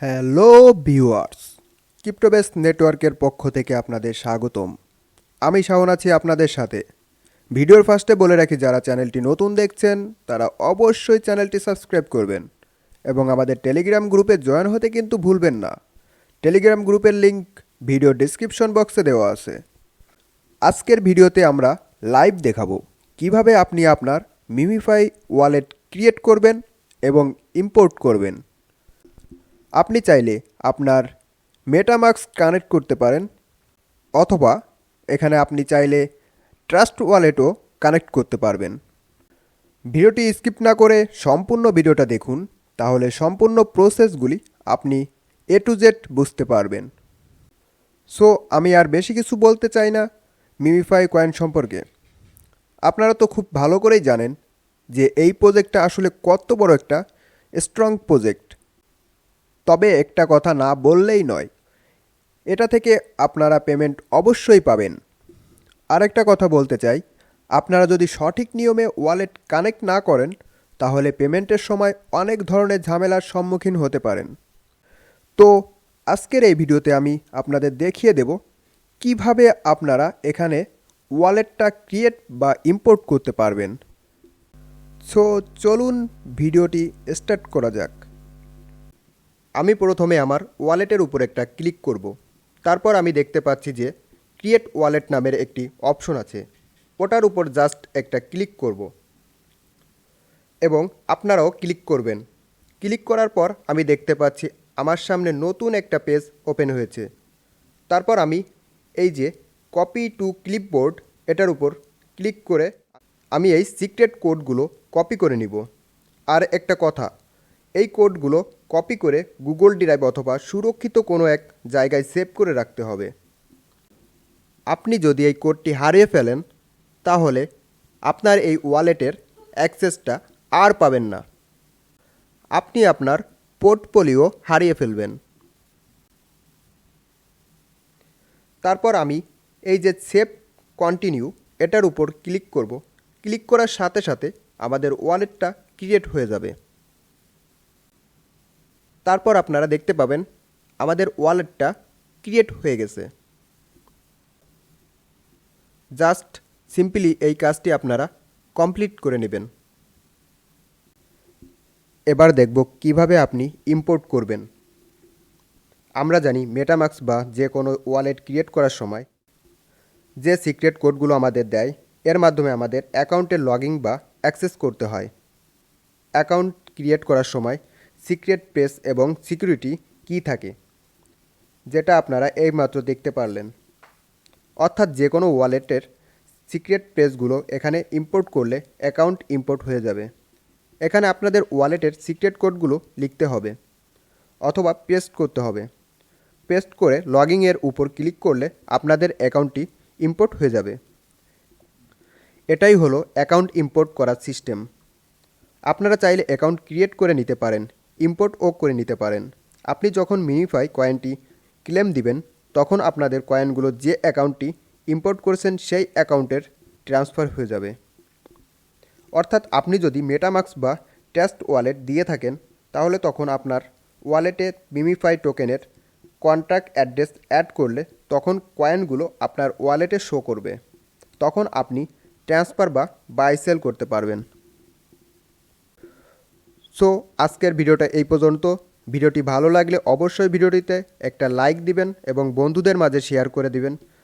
Hello viewers, ক্রিপ্টোবেস নেটওয়ার্কের পক্ষ থেকে আপনাদের স্বাগতম। আমি শাওন আছি আপনাদের সাথে। ভিডিওর ফার্স্টে বলে রাখি, যারা চ্যানেলটি নতুন দেখছেন তারা অবশ্যই চ্যানেলটি সাবস্ক্রাইব করবেন এবং আমাদের টেলিগ্রাম গ্রুপে জয়েন হতে কিন্তু ভুলবেন না। টেলিগ্রাম গ্রুপের লিংক ভিডিও ডেসক্রিপশন বক্সে দেওয়া আছে। আজকের ভিডিওতে আমরা লাইভ দেখাবো কিভাবে আপনি আপনার মিমিফাই ওয়ালেট ক্রিয়েট করবেন এবং ইম্পোর্ট করবেন। আপনি চাইলে আপনার মেটামাস্ক কানেক্ট করতে পারেন, অথবা এখানে আপনি চাইলে ট্রাস্ট ওয়ালেটও কানেক্ট করতে পারবেন। ভিডিওটি স্কিপ না করে সম্পূর্ণ ভিডিওটা দেখুন, তাহলে সম্পূর্ণ প্রসেসগুলি আপনি এ টু জেড বুঝতে পারবেন। সো আমি আর বেশি কিছু বলতে চাই না মিমিফাই কয়েন সম্পর্কে। আপনারা তো খুব ভালো করেই জানেন যে এই প্রজেক্টটা আসলে কত বড় একটা স্ট্রং প্রজেক্ট। তবে একটা কথা না বললেই নয়, এটা থেকে আপনারা পেমেন্ট অবশ্যই পাবেন। আরেকটা কথা বলতে চাই, আপনারা যদি সঠিক নিয়মে ওয়ালেট কানেক্ট না করেন তাহলে পেমেন্টের সময় অনেক ধরনের ঝামেলার সম্মুখীন হতে পারেন। তো আজকের এই ভিডিওতে আমি আপনাদের দেখিয়ে দেব কিভাবে আপনারা এখানে ওয়ালেটটা ক্রিয়েট বা ইম্পোর্ট করতে পারবেন। সো চলুন ভিডিওটি স্টার্ট করা যাক। আমি প্রথমে আমার ওয়ালেটের উপর একটা ক্লিক করব। তারপর আমি দেখতে পাচ্ছি যে ক্রিয়েট ওয়ালেট নামের একটি অপশন আছে, ওটার উপর জাস্ট একটা ক্লিক করব এবং আপনারাও ক্লিক করবেন। ক্লিক করার পর আমি দেখতে পাচ্ছি আমার সামনে নতুন একটা পেজ ওপেন হয়েছে। তারপর আমি এই যে কপি টু ক্লিপবোর্ড এটার উপর ক্লিক করে আমি এই সিক্রেট কোডগুলো কপি করে নিব। আর একটা কথা, এই কোডগুলো কপি করে গুগল ড্রাইভ অথবা সুরক্ষিত কোনো এক জায়গায় সেভ করে রাখতে হবে। আপনি যদি এই কোডটি হারিয়ে ফেলেন তাহলে আপনার এই ওয়ালেটের অ্যাক্সেসটা আর পাবেন না। আপনি আপনার পোর্টফোলিও হারিয়ে ফেলবেন। তারপর আমি এই যে সেভ কন্টিনিউ এটার উপর ক্লিক করব। ক্লিক করার সাথে সাথে আমাদের ওয়ালেটটা ক্রিয়েট হয়ে যাবে। তারপর আপনারা দেখতে পাবেন আমাদের ওয়ালেটটা ক্রিয়েট হয়ে গেছে। জাস্ট সিম্পলি এই কাজটি আপনারা কমপ্লিট করে নেবেন। এবার দেখব কিভাবে আপনি ইম্পোর্ট করবেন। আমরা জানি মেটামাস্ক বা যে কোনো ওয়ালেট ক্রিয়েট করার সময় যে সিক্রেট কোডগুলো আমাদের দেয়, এর মাধ্যমে আমাদের অ্যাকাউন্টের লগইন বা অ্যাক্সেস করতে হয়। অ্যাকাউন্ট ক্রিয়েট করার সময় সিক্রেট পেজ এবং সিকিউরিটি কি থাকে, যেটা আপনারা এইমাত্র দেখতে পারলেন। অর্থাৎ যে কোনো ওয়ালেটের সিক্রেট পেজগুলো এখানে ইম্পোর্ট করলে অ্যাকাউন্ট ইম্পোর্ট হয়ে যাবে। এখানে আপনাদের ওয়ালেটের সিক্রেট কোডগুলো লিখতে হবে অথবা পেস্ট করতে হবে। পেস্ট করে লগইনের উপর ক্লিক করলে আপনাদের অ্যাকাউন্টটি ইম্পোর্ট হয়ে যাবে। এটাই হলো অ্যাকাউন্ট ইম্পোর্ট করার সিস্টেম। আপনারা চাইলে অ্যাকাউন্ট ক্রিয়েট করে নিতে পারেন, ইম্পোর্টও করে নিতে পারেন। আপনি যখন মিনিফাই কয়েনটি ক্লেম দিবেন তখন আপনাদের কয়েনগুলো যে অ্যাকাউন্টটি ইম্পোর্ট করেছেন সেই অ্যাকাউন্টের ট্রান্সফার হয়ে যাবে। অর্থাৎ আপনি যদি মেটামাস্ক বা ট্রাস্ট ওয়ালেট দিয়ে থাকেন তাহলে তখন আপনার ওয়ালেটে মিমিফাই টোকেনের কন্ট্যাক্ট অ্যাড্রেস অ্যাড করলে তখন কয়েনগুলো আপনার ওয়ালেটে শো করবে। তখন আপনি ট্রান্সফার বা বাই সেল করতে পারবেন। সো আজকের ভিডিওটা এই পর্যন্ত। ভিডিওটি ভালো লাগলে অবশ্যই ভিডিওটিতে একটা লাইক দিবেন এবং বন্ধুদের মাঝে শেয়ার করে দিবেন